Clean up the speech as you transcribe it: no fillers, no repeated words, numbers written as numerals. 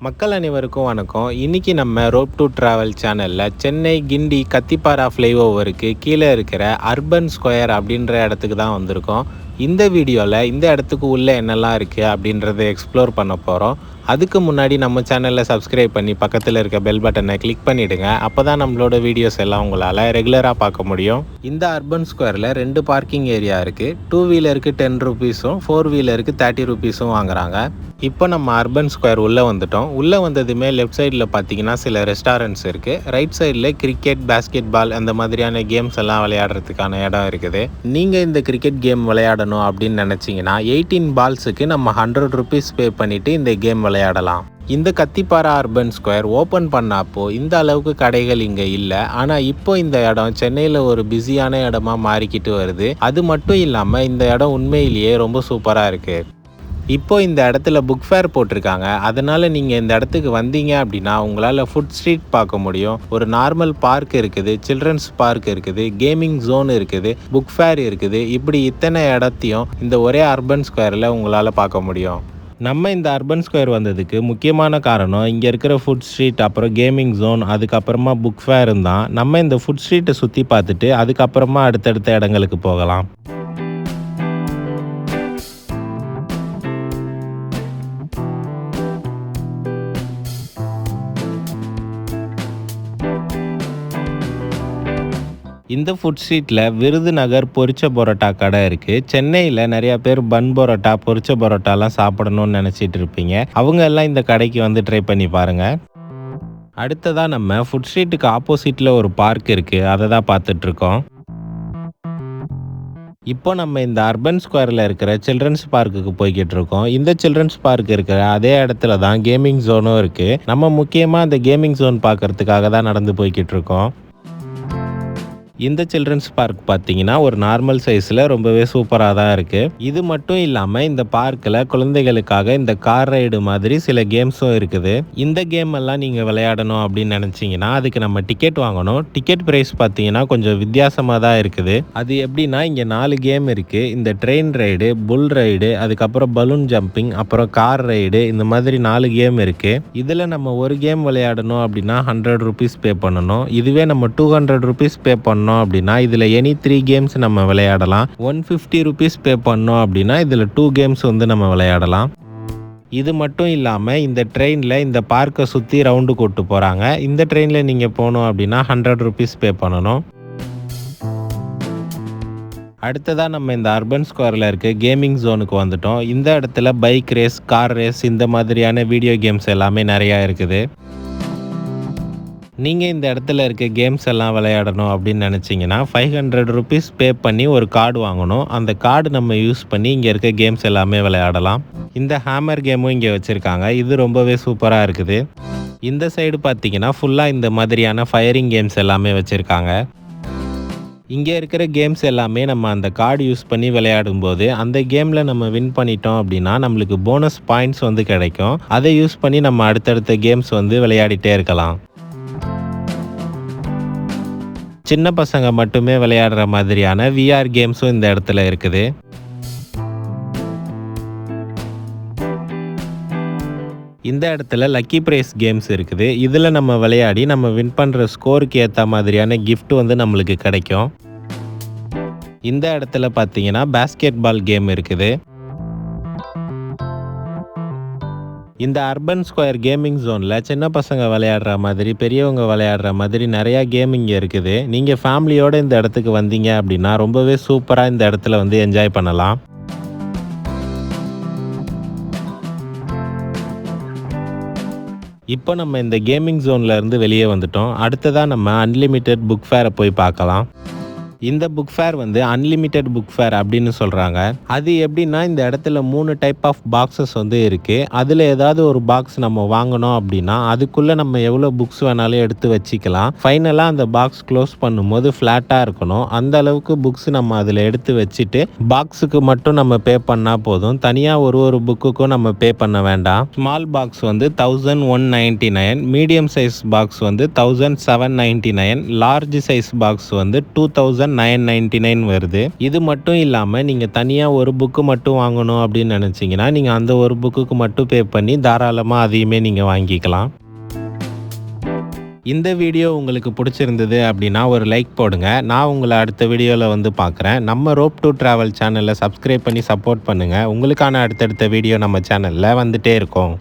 மக்கள் அனைவருக்கும் வணக்கம். இன்னைக்கு நம்ம ரோப் டு டிராவல் சேனலில் சென்னை கிண்டி கத்திப்பாரா ஃப்ளைஓவருக்கு கீழே இருக்கிற அர்பன் ஸ்கொயர் அப்படின்ற இடத்துக்கு தான் வந்திருக்கோம். இந்த வீடியோவில் இந்த இடத்துக்கு உள்ளே என்னெல்லாம் இருக்குது அப்படின்றத எக்ஸ்ப்ளோர் பண்ண போகிறோம். அதுக்கு முன்னாடி நம்ம சேனலில் சப்ஸ்கிரைப் பண்ணி பக்கத்தில் இருக்க பெல் பட்டனை கிளிக் பண்ணிவிடுங்க. அப்போ தான் நம்மளோட வீடியோஸ் எல்லாம் உங்களால் ரெகுலராக பார்க்க முடியும். இந்த அர்பன் ஸ்கொயரில் 2 பார்க்கிங் ஏரியா இருக்குது. 2 வீலருக்கு 10 ரூபீஸும் 4 வீலருக்கு 30 ரூபீஸும் வாங்குறாங்க. இப்போ நம்ம அர்பன் ஸ்கொயர் உள்ளே வந்துட்டோம். உள்ளே வந்ததுமே லெஃப்ட் சைடில் பார்த்தீங்கன்னா சில ரெஸ்டாரண்ட்ஸ் இருக்குது. ரைட் சைடில் கிரிக்கெட், பேஸ்கெட் பால் அந்த மாதிரியான கேம்ஸ் எல்லாம் விளையாடுறதுக்கான இடம் இருக்குது. நீங்கள் இந்த கிரிக்கெட் கேம் விளையாடணும் அப்படின்னு நினச்சிங்கன்னா 18 பால்ஸுக்கு நம்ம 100 ரூபீஸ் பே பண்ணிவிட்டு இந்த கேம் விளையாடலாம். இந்த கத்திப்பாரா அர்பன் ஸ்கொயர் ஓப்பன் பண்ணப்போ இந்த அளவுக்கு கடைகள் இங்கே இல்லை. ஆனால் இப்போ இந்த இடம் சென்னையில் ஒரு பிஸியான இடமா மாறிக்கிட்டு வருது. அது மட்டும் இல்லாமல் இந்த இடம் உண்மையிலேயே ரொம்ப சூப்பராக இருக்குது. இப்போ இந்த இடத்துல புக் ஃபேர் போட்டிருக்காங்க. அதனால் நீங்கள் இந்த இடத்துக்கு வந்தீங்க அப்படின்னா உங்களால் ஃபுட் ஸ்ட்ரீட் பார்க்க முடியும். ஒரு நார்மல் பார்க் இருக்குது, சில்ட்ரன்ஸ் பார்க் இருக்குது, கேமிங் ஜோன் இருக்குது, புக் ஃபேர் இருக்குது. இப்படி இத்தனை இடத்தையும் இந்த ஒரே அர்பன் ஸ்கொயரில் உங்களால் பார்க்க முடியும். நம்ம இந்த அர்பன் ஸ்கொயர் வந்ததுக்கு முக்கியமான காரணம் இங்கே இருக்கிற ஃபுட் ஸ்ட்ரீட், அப்புறம் கேமிங் ஜோன், அதுக்கப்புறமா புக் ஃபேர் தான். நம்ம இந்த ஃபுட் ஸ்ட்ரீட்டை சுற்றி பார்த்துட்டு அதுக்கப்புறமா அடுத்தடுத்த இடங்களுக்கு போகலாம். இந்த ஃபுட் ஸ்ட்ரீட்டில் விருதுநகர் பொரிச்ச பரோட்டா கடை இருக்குது. சென்னையில் நிறையா பேர் பன் பரோட்டா, பொரிச்ச பரோட்டாலாம் சாப்பிடணும்னு நினச்சிட்டு இருப்பீங்க. அவங்க எல்லாம் இந்த கடைக்கு வந்து ட்ரை பண்ணி பாருங்கள். அடுத்ததாக நம்ம ஃபுட் ஸ்ட்ரீட்டுக்கு ஆப்போசிட்டில் ஒரு பார்க் இருக்குது. அதை தான் பார்த்துட்ருக்கோம். இப்போ நம்ம இந்த அர்பன் ஸ்கொயரில் இருக்கிற சில்ட்ரன்ஸ் பார்க்குக்கு போய்கிட்டு இருக்கோம். இந்த சில்ட்ரன்ஸ் பார்க் இருக்கிற அதே இடத்துல தான் கேமிங் ஜோனும் இருக்குது. நம்ம முக்கியமாக அந்த கேமிங் ஜோன் பார்க்கறதுக்காக தான் நடந்து போய்கிட்டு இருக்கோம். இந்த சில்ட்ரன்ஸ் பார்க் பார்த்தீங்கன்னா ஒரு நார்மல் சைஸில் ரொம்பவே சூப்பராக தான் இருக்குது. இது மட்டும் இல்லாமல் இந்த பார்க்கில் குழந்தைகளுக்காக இந்த கார் ரைடு மாதிரி சில கேம்ஸும் இருக்குது. இந்த கேம் எல்லாம் நீங்கள் விளையாடணும் அப்படின்னு நினச்சிங்கன்னா அதுக்கு நம்ம டிக்கெட் வாங்கணும். டிக்கெட் ப்ரைஸ் பார்த்தீங்கன்னா கொஞ்சம் வித்தியாசமாக தான் இருக்குது. அது எப்படின்னா இங்கே 4 கேம் இருக்குது. இந்த ட்ரெயின் ரைடு, புல் ரைடு, அதுக்கப்புறம் பலூன் ஜம்பிங், அப்புறம் கார் ரைடு, இந்த மாதிரி 4 கேம் இருக்குது. இதில் நம்ம ஒரு கேம் விளையாடணும் அப்படின்னா 100 ரூபீஸ் பே பண்ணணும். இதுவே நம்ம 200 ரூபீஸ் பே பண்ணணும் அப்படின்னா இதில் எனி 3 கேம்ஸ் நம்ம விளையாடலாம். 150 ரூபீஸ் பே பண்ணோம் அப்படின்னா இதில் 2 கேம்ஸ் வந்து நம்ம விளையாடலாம். இது மட்டும் இல்லாமல் இந்த ட்ரெயினில் இந்த பார்க்கை சுற்றி ரவுண்டு கூட்டு போகிறாங்க. இந்த ட்ரெயினில் நீங்கள் போகணும் அப்படின்னா 100 ரூபீஸ் பே பண்ணணும். அடுத்ததாக நம்ம இந்த அர்பன் ஸ்கொயரில் இருக்க கேமிங் ஜோனுக்கு வந்துட்டோம். இந்த இடத்துல பைக் ரேஸ், கார் ரேஸ், இந்த மாதிரியான வீடியோ கேம்ஸ் எல்லாமே நிறையா இருக்குது. நீங்கள் இந்த இடத்துல இருக்க கேம்ஸ் எல்லாம் விளையாடணும் அப்படின்னு நினச்சிங்கன்னா 500 ரூபீஸ் பே பண்ணி ஒரு கார்டு வாங்கணும். அந்த கார்டு நம்ம யூஸ் பண்ணி இங்கே இருக்க கேம்ஸ் எல்லாமே விளையாடலாம். இந்த ஹேமர் கேமும் இங்கே வச்சுருக்காங்க. இது ரொம்பவே சூப்பராக இருக்குது. இந்த சைடு பார்த்தீங்கன்னா ஃபுல்லாக இந்த மாதிரியான ஃபயரிங் கேம்ஸ் எல்லாமே வச்சுருக்காங்க. இங்கே இருக்கிற கேம்ஸ் எல்லாமே நம்ம அந்த கார்டு யூஸ் பண்ணி விளையாடும் போது அந்த கேமில் நம்ம வின் பண்ணிட்டோம் அப்படின்னா நம்மளுக்கு போனஸ் பாயிண்ட்ஸ் வந்து கிடைக்கும். அதை யூஸ் பண்ணி நம்ம அடுத்தடுத்த கேம்ஸ் வந்து விளையாடிட்டே இருக்கலாம். சின்ன பசங்க மட்டுமே விளையாடுற மாதிரியான விஆர் கேம்ஸும் இந்த இடத்துல இருக்குது. இந்த இடத்துல லக்கி பிரைஸ் கேம்ஸ் இருக்குது. இதில் நம்ம விளையாடி நம்ம வின் பண்ணுற ஸ்கோருக்கு ஏற்ற மாதிரியான கிஃப்ட் வந்து நம்மளுக்கு கிடைக்கும். இந்த இடத்துல பார்த்தீங்கன்னா பேஸ்கெட் பால் கேம் இருக்குது. இந்த அர்பன் ஸ்கொயர் கேமிங் ஜோனில் சின்ன பசங்க விளையாடுற மாதிரி, பெரியவங்க விளையாடுற மாதிரி நிறையா கேம் இங்கே இருக்குது. நீங்கள் ஃபேமிலியோடு இந்த இடத்துக்கு வந்தீங்க அப்படின்னா ரொம்பவே சூப்பராக இந்த இடத்துல வந்து என்ஜாய் பண்ணலாம். இப்போ நம்ம இந்த கேமிங் ஜோனில் இருந்து வெளியே வந்துட்டோம். அடுத்ததாக நம்ம அன்லிமிட்டெட் புக் ஃபேரை போய் பார்க்கலாம். இந்த புக் ஃபேர் வந்து அன்லிமிட்டெட் புக் ஃபேர் அப்படின்னு சொல்கிறாங்க. அது எப்படின்னா இந்த இடத்துல 3 டைப் ஆஃப் பாக்ஸஸ் வந்து இருக்குது. அதில் ஏதாவது ஒரு பாக்ஸ் நம்ம வாங்கணும் அப்படின்னா அதுக்குள்ளே நம்ம எவ்வளோ புக்ஸ் வேணாலும் எடுத்து வச்சுக்கலாம். ஃபைனலாக அந்த பாக்ஸ் க்ளோஸ் பண்ணும்போது ஃப்ளாட்டாக இருக்கணும். அந்த அளவுக்கு புக்ஸ் நம்ம அதில் எடுத்து வச்சுட்டு பாக்ஸுக்கு மட்டும் நம்ம பே பண்ணால் போதும். தனியாக ஒரு புக்குக்கும் நம்ம பே பண்ண வேண்டாம். ஸ்மால் பாக்ஸ் வந்து 1199, மீடியம் சைஸ் பாக்ஸ் வந்து 1799, லார்ஜ் சைஸ் பாக்ஸ் வந்து 2000 999 வருது. இது மட்டும் இல்லாமல் நீங்கள் தனியாக ஒரு புக்கு மட்டும் வாங்கணும் அப்படின்னு நினச்சிங்கன்னா நீங்கள் அந்த ஒரு புக்குக்கு மட்டும் பே பண்ணி தாராளமாக அதையுமே நீங்கள் வாங்கிக்கலாம். இந்த வீடியோ உங்களுக்கு பிடிச்சிருந்தது அப்படின்னா ஒரு லைக் போடுங்க. நான் உங்களை அடுத்த வீடியோவில் வந்து பார்க்குறேன். நம்ம ரோப் டு ட்ராவல் சேனலை சப்ஸ்கிரைப் பண்ணி சப்போர்ட் பண்ணுங்கள். உங்களுக்கான அடுத்தடுத்த வீடியோ நம்ம சேனலில் வந்துட்டே இருக்கும்.